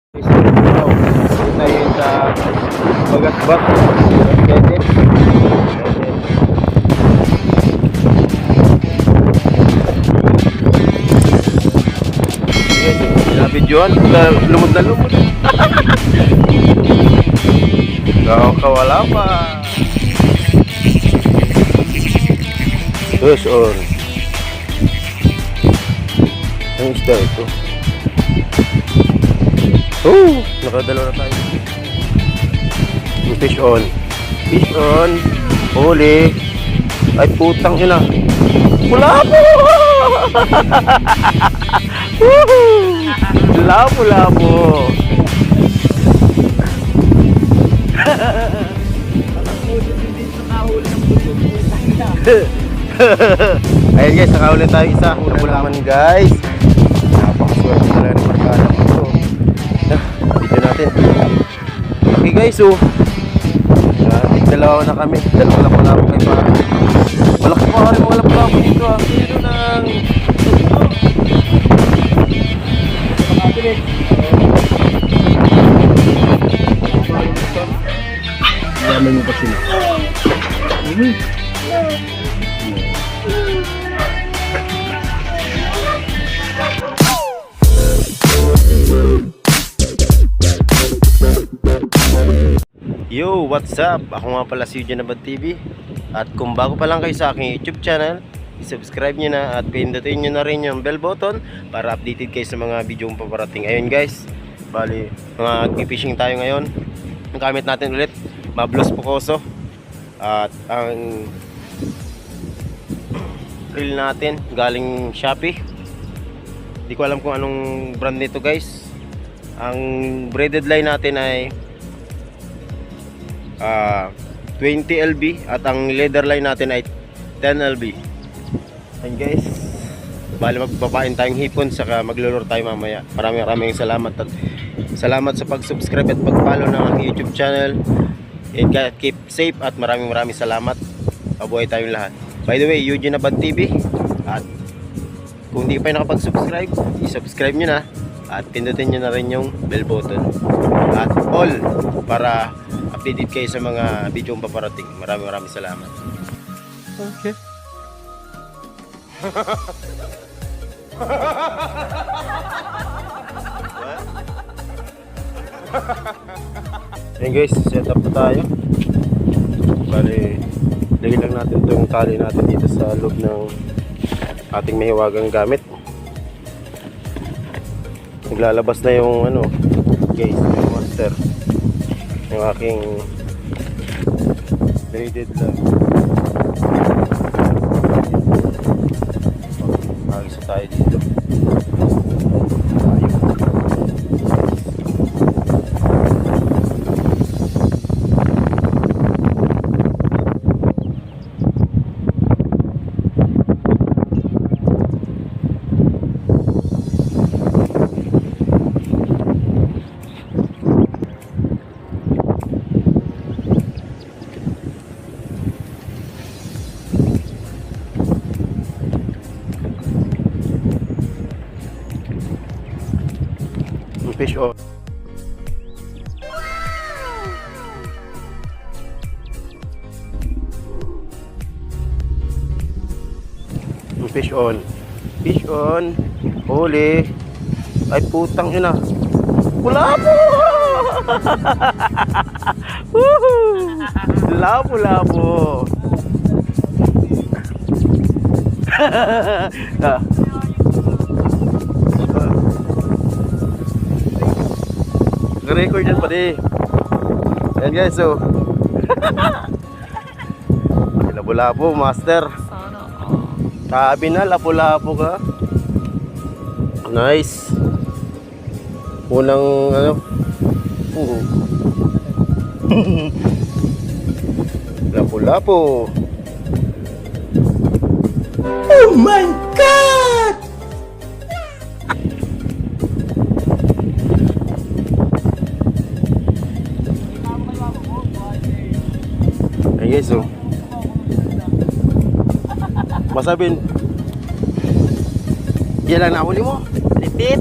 Dito tayo sa Bagatbat. Binabidyoan, lumod na lumod. Kawala pa. Yes, on. Ang isda ito. Nakadalawa na tayo. Fish on. Fish on. Huli. Ay putang ina. Labo! Labo-labo. Ayan guys, nakahuli tayo isa. Naman guys. Napakaswerte talaga ng barkada ko ito. Video natin. Okay guys, dalawa na kami. Dalawa na pala kami pa. Malaki pa rin mga labo-labo dito ah. Dito nang yaman mo pa sila. Yo, what's up? Ako nga pala si Eugene Abad TV. At kung bago pa lang kayo sa aking YouTube channel, i-subscribe nyo na at pindutin nyo na rin yung bell button para updated kayo sa mga video yung paparating. Ayun guys, bali, mag-fishing tayo ngayon. Ang gamit natin ulit, Mablos Pocoso. At ang reel natin galing Shopee. Hindi ko alam kung anong brand nito guys. Ang braided line natin ay 20 LB at ang leather line natin ay 10 LB. And guys, bali magpapain tayong hipon saka maglulure tayo mamaya. Maraming salamat at salamat sa pag-subscribe at pag-follow ng aking YouTube channel. And keep safe at maraming salamat. Mabuhay tayong lahat. By the way, Eugene Abad TV. At kung hindi pa nakapag-subscribe, i-subscribe nyo na at pindutin nyo na rin yung bell button at all para updated kayo sa mga video yung paparating. Maraming salamat. Okay. Ayan guys, set up na tayo. Bali, lagyan lang natin itong tali natin dito sa loob ng ating mahiwagang gamit. Naglalabas na yung ano guys, yung monster, yung aking braided lang. Mag-isa tayo dito. Fish on. Fish on. Fish on. Huli. Ay putang ina. Labo! Labo-labo. Record yan pati. Ayan guys, so labo-labo master. Sabi na labo-labo ka. Nice. Unang ano labo-labo. Oh my god. Ayan guys, so masabin yan lang nahuli mo, lipit.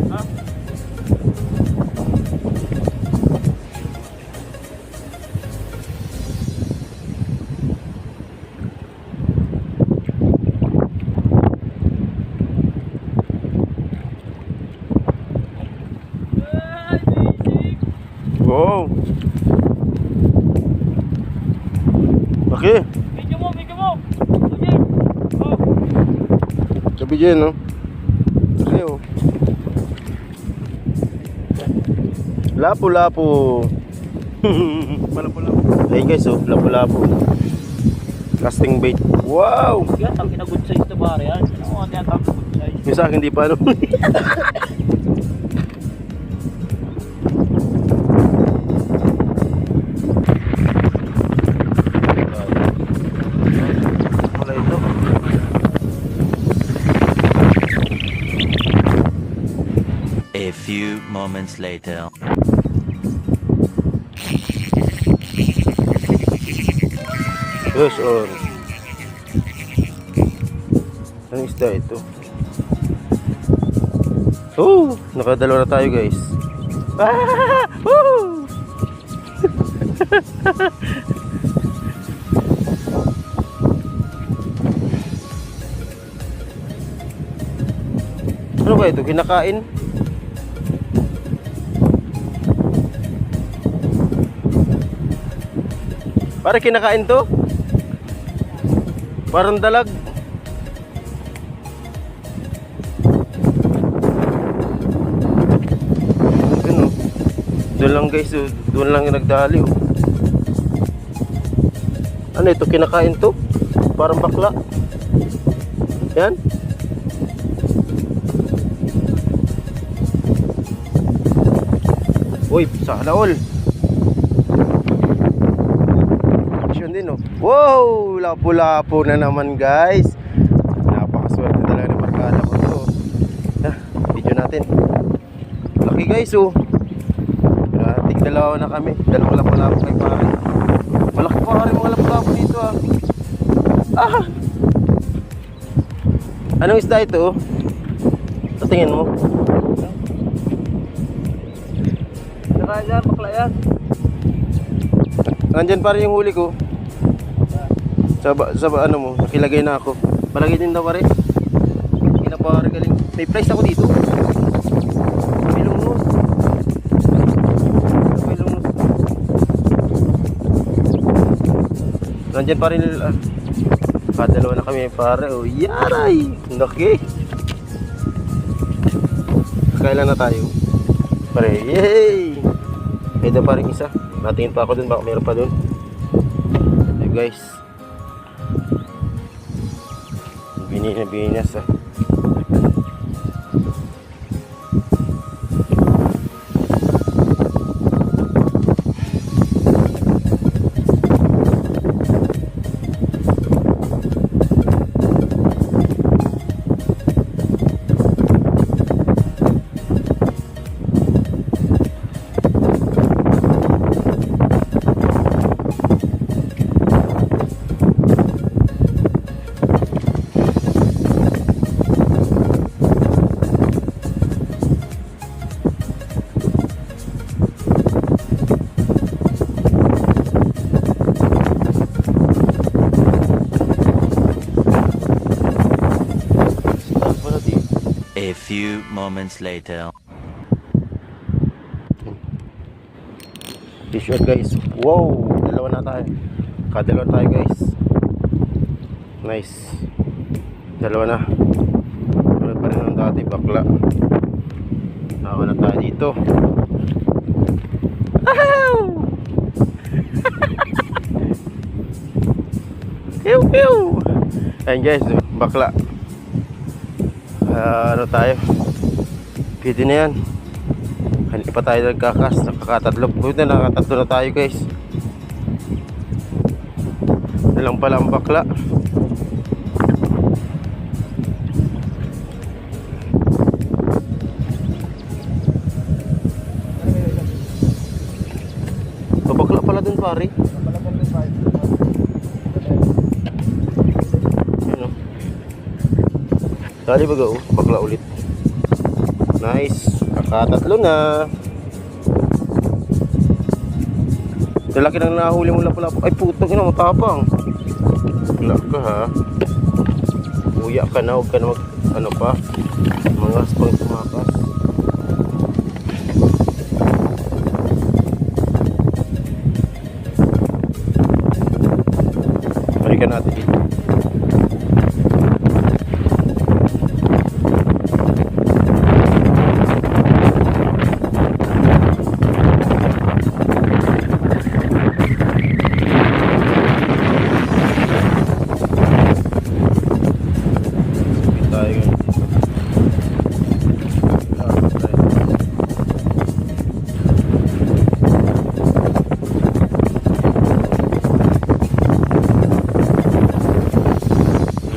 Ha? Wow. Okay. Video mo, video mo. Okay. Oh. Sabi dyan, no? Okay, oh. Lapu-lapu. Pala-pala. Ayun guys, oh. Lapu-lapu. Casting bait. Wow! Yan, ang good size na pare yan. Ano ang tinatawag na good size? Yung sa akin, di pa, ano? Wala ito. A few moments later. Yes, on. Anong isda ito? Oh, nakadalawa na tayo guys. Ah! Woo! Ano ba ito? Kinakain? Para kinakain to? Parang dalag. Ano? Doon lang guys, oh. Doon lang yung nagdali. Oh. Ano ito? Kinakain to? Parang bakla. Yan. Uy, sana all. Action din, oh. Wow! Lapu-lapu na naman guys. Napakaswerte talaga ng barkada ko to. Video natin. Laki guys, oh. Tig dalawa na kami. Dalawang lapu-lapu kay pare. Malaki pa rin mga lapu-lapu dito, ah. Ah! Anong isda ito? Sa tingin mo? Nakaya, bakla yan. Nandyan pa rin yung huli ko. Sa ano mo, nakilagay na ako. Palagay din daw pare. Pinapare galing. May price ako dito. May lungos. May lungos. Nandyan pa rin. Kadalawa na kami pare. Oh, yaray! Laki. Kailan na tayo? Pare, yay! May daw pa rin isa. Natingin pa ako dun, baka meron pa dun. Hey guys. Binas ah. A few moments later. Fish shot guys. Wow! Dalawa na tayo. Kadalawa na tayo guys. Nice. Dalawa na. Wala pa rin ang dati bakla. Nawa na tayo dito. Pew pew! Ayun guys, bakla. Ano tayo? Pwede na yan. Hindi pa tayo nagkakas. Nakakatatlo. Buti na nakatatlo na tayo guys. Ito lang pala ang bakla. Bakla pala dun pare. Dali baga oh, bakla ulit. Nice. Nakatatlo na. Lalaki nang nahuli mo lapu-lapu. Ay putang ina, matapang. Wala ka ha. Uya ka na, huwag ka na mag, ano pa, mga pang tumakas. Balikan natin dito.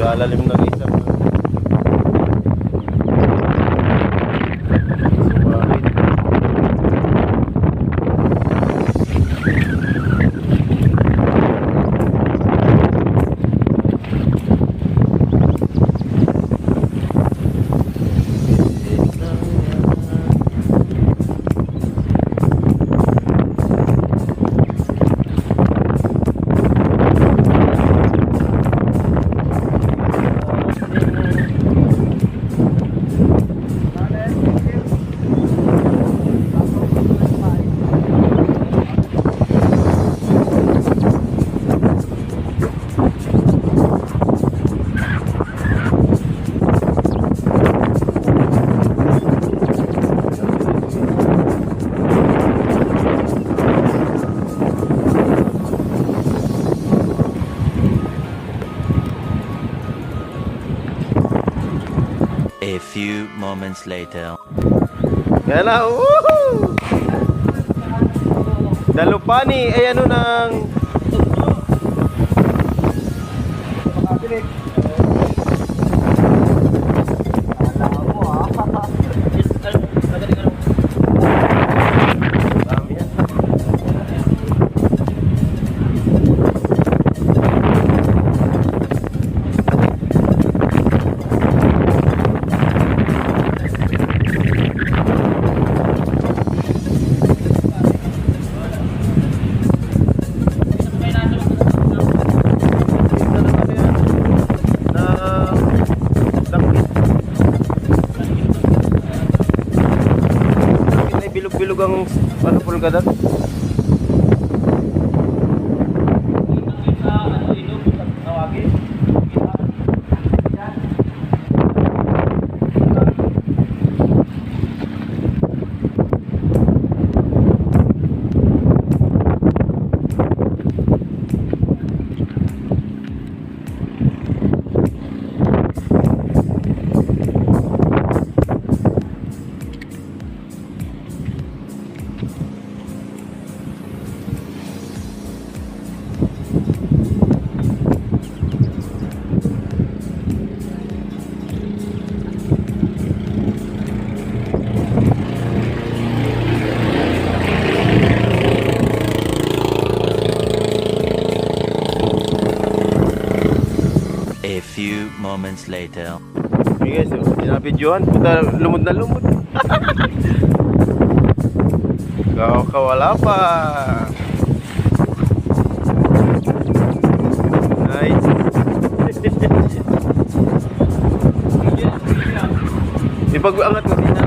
Lalalim na isa. A few moments later. Yan na, woohoo! Dalupani, ay ano nang... Dami yan. Bilog-bilog ang ano pulgadat. A few moments later. Okay guys, pinapidyohan. Puta, lumod na lumod. Kawala pa. Nice. Ipag-angat mo din na.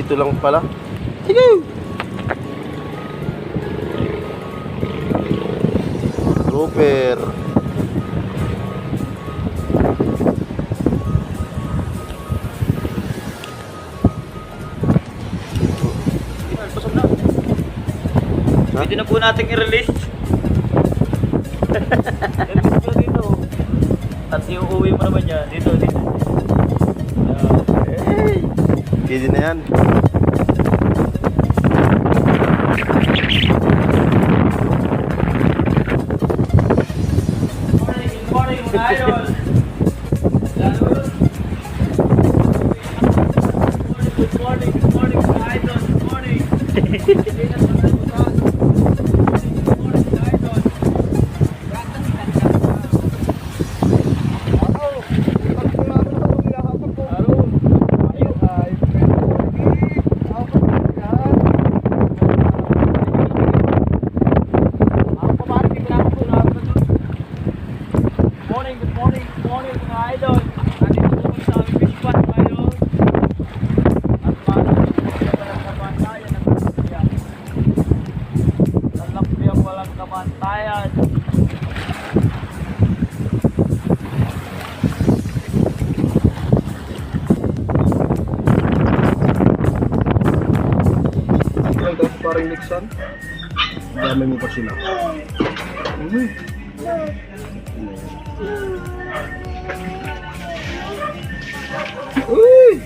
dito lang pala. Sige! Super! Ay, pasok na. Ha? Pwede na po natin i-release. I-release ko dito. At iuwi mo naman yan. Dito. Hey! Pwede na yan. Good morning, mga idol. Good morning, mga idol. Good morning. Good morning, mga idol. Nandito naman sa aming fish pond, mga idol. At walang kabantayan ang kasaya. Talakbiyang walang kabantayan. Parang Nixon. Dami mo pa sila. Uy!